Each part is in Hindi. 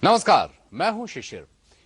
नमस्कार, मैं हूं शिशिर।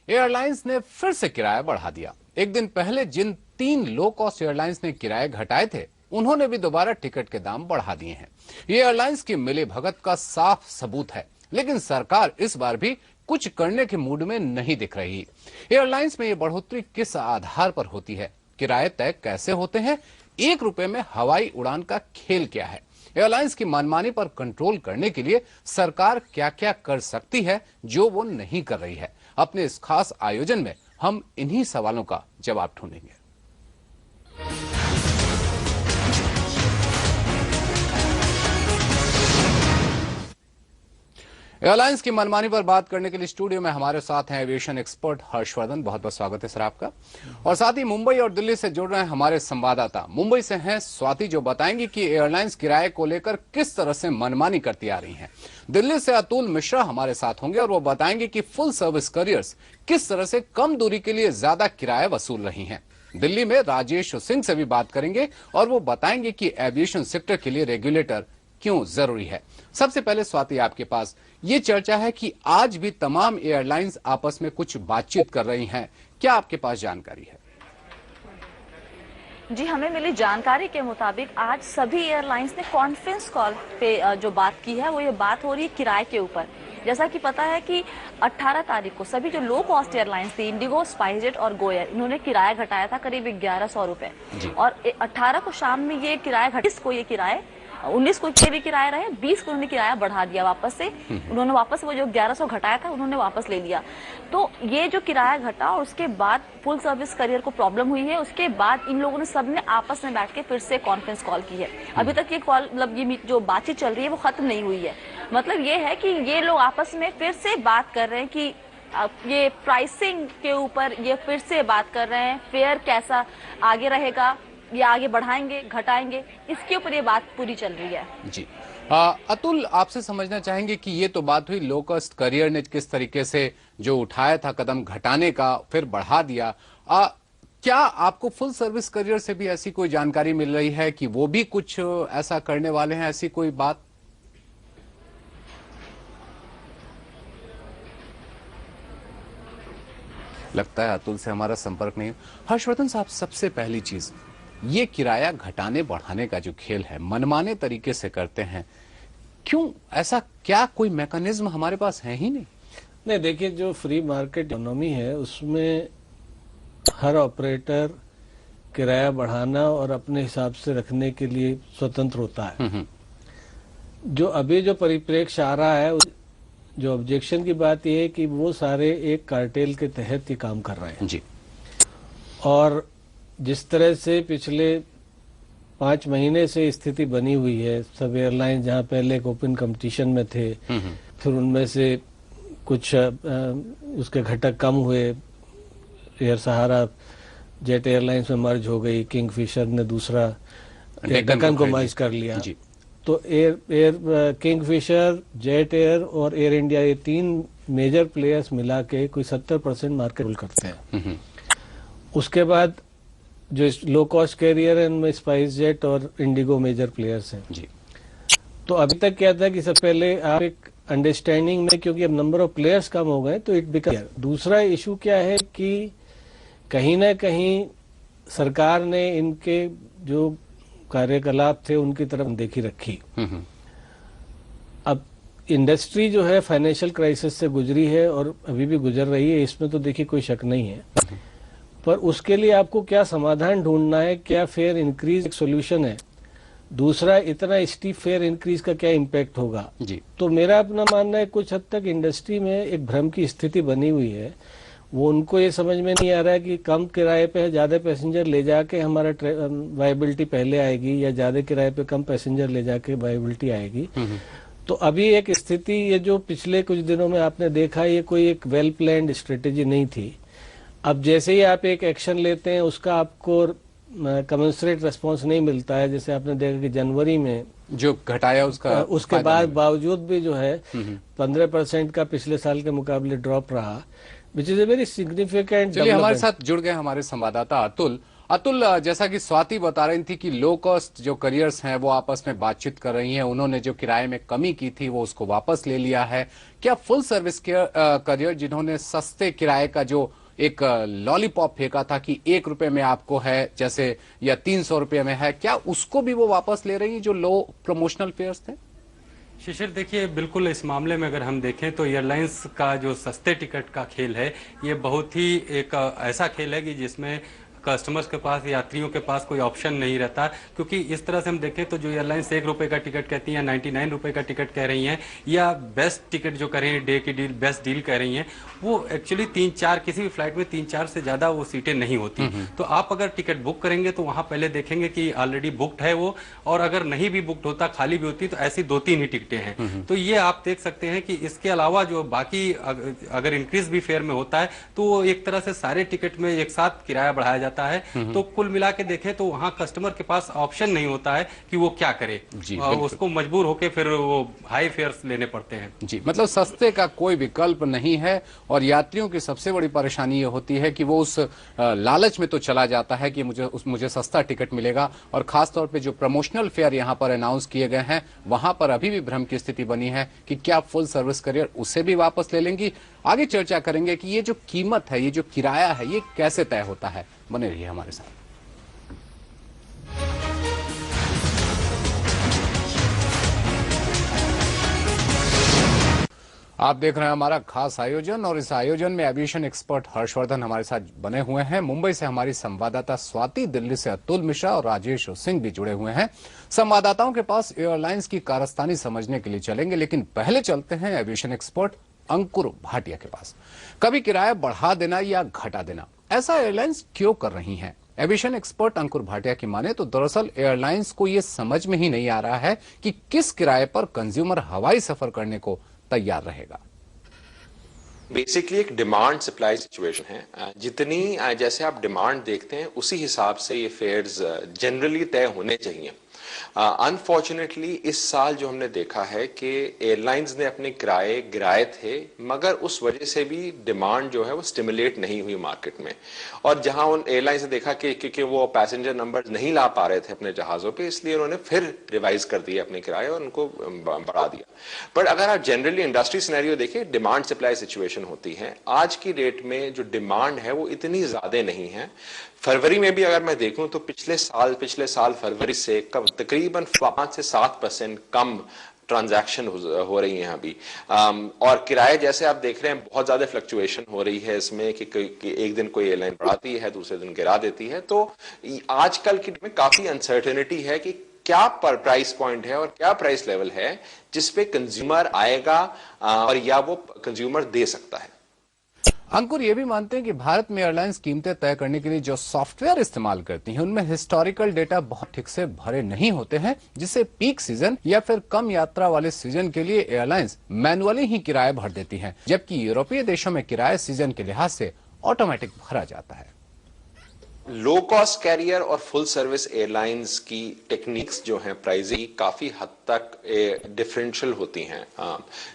एयरलाइंस ने फिर से किराया बढ़ा दिया। एक दिन पहले जिन 3 लो कॉस्ट एयरलाइंस ने किराए घटाए थे, उन्होंने भी दोबारा टिकट के दाम बढ़ा दिए हैं। ये एयरलाइंस की मिलीभगत का साफ सबूत है, लेकिन सरकार इस बार भी कुछ करने के मूड में नहीं दिख रही। एयरलाइंस में ये बढ़ोतरी किस आधार पर होती है? किराए तय कैसे होते हैं? 1 रुपए में हवाई उड़ान का खेल क्या है? एयरलाइंस की मनमानी पर कंट्रोल करने के लिए सरकार क्या क्या कर सकती है जो वो नहीं कर रही है? अपने इस खास आयोजन में हम इन्हीं सवालों का जवाब ढूंढेंगे। एयरलाइंस की मनमानी पर बात करने के लिए स्टूडियो में हमारे साथ हैं एविएशन एक्सपर्ट हर्षवर्धन। बहुत बहुत स्वागत है सर आपका। और साथ ही मुंबई और दिल्ली से जुड़ रहे हैं हमारे संवाददाता। मुंबई से हैं स्वाति, जो बताएंगी कि एयरलाइंस किराए को लेकर किस तरह से मनमानी करती आ रही हैं। दिल्ली से अतुल मिश्रा हमारे साथ होंगे और वो बताएंगे कि फुल सर्विस करियर्स किस तरह से कम दूरी के लिए ज्यादा किराया वसूल रही हैं। दिल्ली में राजेश सिंह से भी बात करेंगे और वो बताएंगे कि एविएशन सेक्टर के लिए रेगुलेटर क्यों जरूरी है। सबसे पहले स्वाति, आपके पास ये चर्चा है कि आज भी तमाम एयरलाइंस आपस में कुछ बातचीत कर रही हैं, क्या आपके पास जानकारी है? जी, हमें मिली जानकारी के मुताबिक आज सभी एयरलाइंस ने कॉन्फ्रेंस कॉल पे जो बात की है वो ये बात हो रही है किराए के ऊपर। जैसा कि पता है कि 18 तारीख को सभी जो लो कॉस्ट एयरलाइंस थी, इंडिगो, स्पाइसजेट और गोएयर, इन्होंने किराया घटाया था करीब 1100 रुपए। और 18 को शाम में ये किराया 19 को ये किराए 19 को भी किराया रहे, 20 को उन्होंने किराया बढ़ा दिया वापस से। उन्होंने वापस वो जो 1100 घटाया था उन्होंने वापस ले लिया। तो ये जो किराया घटा और उसके बाद फुल सर्विस करियर को प्रॉब्लम हुई है, उसके बाद इन लोगों ने सबने आपस में बैठ के फिर से कॉन्फ्रेंस कॉल की है। अभी तक ये कॉल मतलब ये जो बातचीत चल रही है वो खत्म नहीं हुई है। मतलब ये है कि ये लोग आपस में फिर से बात कर रहे हैं कि ये प्राइसिंग के ऊपर ये फिर से बात कर रहे हैं, फेयर कैसा आगे रहेगा, ये आगे बढ़ाएंगे घटाएंगे, इसके ऊपर ये बात पूरी चल रही है। जी अतुल, आपसे समझना चाहेंगे कि ये तो बात हुई लो कॉस्ट करियर ने किस तरीके से जो उठाया था कदम घटाने का, फिर बढ़ा दिया। क्या आपको फुल सर्विस करियर से भी ऐसी कोई जानकारी मिल रही है कि वो भी कुछ ऐसा करने वाले हैं, ऐसी कोई बात? लगता है अतुल से हमारा संपर्क नहीं। हर्षवर्धन साहब, सबसे पहली चीज, ये किराया घटाने बढ़ाने का जो खेल है, मनमाने तरीके से करते हैं, क्यों ऐसा? क्या कोई मैकेनिज्म हमारे पास है ही नहीं? नहीं, देखिए, जो फ्री मार्केट इकोनॉमी है उसमें हर ऑपरेटर किराया बढ़ाना और अपने हिसाब से रखने के लिए स्वतंत्र होता है। जो अभी जो परिप्रेक्ष्य आ रहा है, जो ऑब्जेक्शन की बात यह है कि वो सारे एक कार्टेल के तहत ही काम कर रहे हैं जी। और जिस तरह से पिछले 5 महीने से स्थिति बनी हुई है, सब एयरलाइन जहां पहले एक ओपन कंपटीशन में थे, फिर उनमें से कुछ उसके घटक कम हुए, एयर सहारा जेट एयरलाइंस में मर्ज हो गई, किंगफिशर ने दूसरा डेक्कन को मर्ज कर लिया। तो किंगफिशर, जेट एयर और एयर इंडिया, ये 3 मेजर प्लेयर्स मिला के कोई 70% मार्केट होल्ड करते हैं। उसके बाद जो लो कॉस्ट कैरियर है उनमें स्पाइसजेट और इंडिगो मेजर प्लेयर्स हैं जी। तो अभी तक क्या था कि सबसे पहले आप एक अंडरस्टैंडिंग में, क्योंकि अब नंबर ऑफ प्लेयर्स कम हो गए तो इट बिकम। दूसरा इशू क्या है कि कहीं ना कहीं सरकार ने इनके जो कार्यकलाप थे उनकी तरफ देखी रखी। अब इंडस्ट्री जो है फाइनेंशियल क्राइसिस से गुजरी है और अभी भी गुजर रही है, इसमें तो देखिए कोई शक नहीं है। पर उसके लिए आपको क्या समाधान ढूंढना है, क्या फेयर इंक्रीज एक सोल्यूशन है, दूसरा इतना स्टीप फेयर इंक्रीज का क्या इम्पैक्ट होगा जी। तो मेरा अपना मानना है कुछ हद तक इंडस्ट्री में एक भ्रम की स्थिति बनी हुई है। वो उनको ये समझ में नहीं आ रहा है कि कम किराए पे ज्यादा पैसेंजर ले जाके हमारा वायबिलिटी पहले आएगी या ज्यादा किराए पे कम पैसेंजर ले जाके वायबिलिटी आएगी। तो अभी एक स्थिति, ये जो पिछले कुछ दिनों में आपने देखा, ये कोई एक वेल प्लान्ड स्ट्रेटेजी नहीं थी। अब जैसे ही आप एक एक्शन लेते हैं उसका आपको कमेंसरेट रेस्पॉन्स नहीं मिलता है। जैसे आपने देखा कि जनवरी में जो घटाया उसके बाद बावजूद भी जो है 15% का पिछले साल के मुकाबले ड्रॉप रहा, which is a very significant. चलिए, हमारे साथ जुड़ गए हमारे संवाददाता अतुल। अतुल, जैसा कि स्वाति बता रही थी कि लो कॉस्ट जो करियर्स हैं वो आपस में बातचीत कर रही हैं, उन्होंने जो किराए में कमी की थी वो उसको वापस ले लिया है। क्या फुल सर्विस करियर जिन्होंने सस्ते किराए का जो एक लॉलीपॉप फेंका था कि 1 रुपए में आपको है जैसे या 300 रुपए में है, क्या उसको भी वो वापस ले रही है जो लो प्रमोशनल फेयर्स थे? शिशिर, देखिए, बिल्कुल इस मामले में अगर हम देखें तो एयरलाइंस का जो सस्ते टिकट का खेल है, ये बहुत ही एक ऐसा खेल है कि जिसमें कस्टमर्स के पास, यात्रियों के पास कोई ऑप्शन नहीं रहता। क्योंकि इस तरह से हम देखें तो जो एयरलाइंस 1 रुपए का टिकट कहती हैं, 99 रुपए का टिकट कह रही हैं, या बेस्ट टिकट जो कह रही हैं, डे की डील, बेस्ट डील कह रही हैं, वो एक्चुअली 3-4 किसी भी फ्लाइट में 3-4 से ज्यादा वो सीटें नहीं होती। तो आप अगर टिकट बुक करेंगे तो वहां पहले देखेंगे कि ऑलरेडी बुक्ड है वो, और अगर नहीं भी बुक्ड होता, खाली भी होती, तो ऐसी 2-3 ही टिकटें हैं। तो ये आप देख सकते हैं कि इसके अलावा जो बाकी अगर इंक्रीज भी फेयर में होता है तो वो एक तरह से सारे टिकट में एक साथ किराया बढ़ाया जाता है। तो कुल मिला के देखें तो वहां कस्टमर के पास ऑप्शन नहीं होता है कि वो क्या करे, उसको मजबूर होकर फिर वो हाई फेयर्स लेने पड़ते हैं। जी, मतलब सस्ते का कोई विकल्प नहीं है, और यात्रियों की सबसे बड़ी परेशानी ये होती है कि वो उस लालच में तो चला जाता है कि मुझे सस्ता टिकट मिलेगा, और खासतौर पे जो प्रमोशनल फेयर यहाँ पर अनाउंस किए गए हैं वहां पर अभी भी भ्रम की स्थिति बनी है कि क्या फुल सर्विस करियर उसे भी वापस ले लेंगी। आगे चर्चा करेंगे कि ये जो कीमत है, ये जो किराया है, ये कैसे तय होता है। बने रहिए हमारे साथ। आप देख रहे हैं हमारा खास आयोजन, और इस आयोजन में एविएशन एक्सपर्ट हर्षवर्धन हमारे साथ बने हुए हैं। मुंबई से हमारी संवाददाता स्वाति, दिल्ली से अतुल मिश्रा और राजेश सिंह भी जुड़े हुए हैं। संवाददाताओं के पास एयरलाइंस की कारस्तानी समझने के लिए चलेंगे, लेकिन पहले चलते हैं एविएशन एक्सपर्ट अंकुर भाटिया के पास। कभी किराया बढ़ा देना या घटा देना, ऐसा एयरलाइंस क्यों कर रही हैं? एविएशन एक्सपर्ट अंकुर भाटिया की माने तो दरअसल एयरलाइंस को यह समझ में ही नहीं आ रहा है कि किस किराए पर कंज्यूमर हवाई सफर करने को तैयार रहेगा। बेसिकली एक डिमांड सप्लाई सिचुएशन है। जितनी जैसे आप डिमांड देखते हैं उसी हिसाब से ये फेयर्स जनरली तय होने चाहिए। अनफॉर्चुनेटली इस साल जो हमने देखा है कि एयरलाइंस ने अपने किराए गिराए थे, मगर उस वजह से भी डिमांड जो है वो स्टिमुलेट नहीं हुई मार्केट में। और जहां उन एयरलाइंस ने देखा कि क्योंकि वो पैसेंजर नंबर नहीं ला पा रहे थे अपने जहाजों पे, इसलिए उन्होंने फिर रिवाइज कर दिया अपने किराए और उनको बढ़ा दिया। बट अगर आप जनरली इंडस्ट्री सिनेरियो देखें, डिमांड सप्लाई सिचुएशन होती है। आज की डेट में जो डिमांड है वो इतनी ज्यादा नहीं है। फरवरी में भी अगर मैं देखूं तो पिछले साल फरवरी से तकरीबन 5 से 7% कम ट्रांजैक्शन हो रही हैं अभी। और किराए जैसे आप देख रहे हैं बहुत ज्यादा फ्लक्चुएशन हो रही है इसमें कि एक दिन कोई एयरलाइन बढ़ाती है, दूसरे दिन गिरा देती है। तो आजकल की में काफी अनसर्टेनिटी है कि क्या प्राइस पॉइंट है और क्या प्राइस लेवल है जिसपे कंज्यूमर आएगा और या वो कंज्यूमर दे सकता है। अंकुर ये भी मानते हैं कि भारत में एयरलाइंस कीमतें तय करने के लिए जो सॉफ्टवेयर इस्तेमाल करती हैं उनमें हिस्टोरिकल डेटा बहुत ठीक से भरे नहीं होते हैं, जिससे पीक सीजन या फिर कम यात्रा वाले सीजन के लिए एयरलाइंस मैनुअली ही किराया भर देती हैं, जबकि यूरोपीय देशों में किराया सीजन के लिहाज से ऑटोमेटिक भरा जाता है। लो कॉस्ट कैरियर और फुल सर्विस एयरलाइंस की टेक्निक्स जो हैं प्राइसिंग काफी हद तक डिफरेंशियल होती हैं।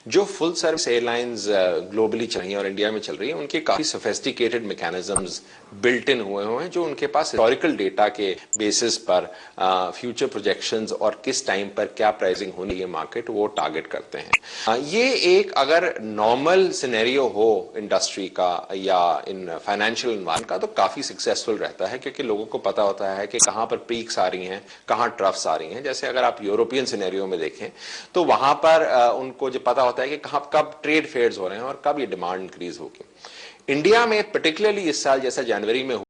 जो फुल सर्विस एयरलाइंस ग्लोबली चल रही हैं और इंडिया में चल रही हैं, उनके काफी सोफिस्टिकेटेड मैकेनिज्म्स बिल्ट इन हुए हैं जो उनके पास हिस्टोरिकल डेटा के बेसिस पर फ्यूचर प्रोजेक्शंस और किस टाइम पर क्या प्राइसिंग होनी है मार्केट, वो टारगेट करते हैं। ये एक अगर नॉर्मल सिनेरियो हो इंडस्ट्री का या इन फाइनेंशियल एनवायरनमेंट का तो काफी सक्सेसफुल रहता है, क्योंकि लोगों को पता होता है कि कहां पर पीक्स आ रही हैं, कहां ट्रफ्स आ रही हैं। जैसे अगर आप यूरोपियन सिनेरियो में देखें तो वहां पर उनको जो पता होता है कि कब ट्रेड फेयर्स हो रहे हैं और कब ये डिमांड इंक्रीज होगी। इंडिया में पर्टिकुलरली इस साल जैसा जनवरी में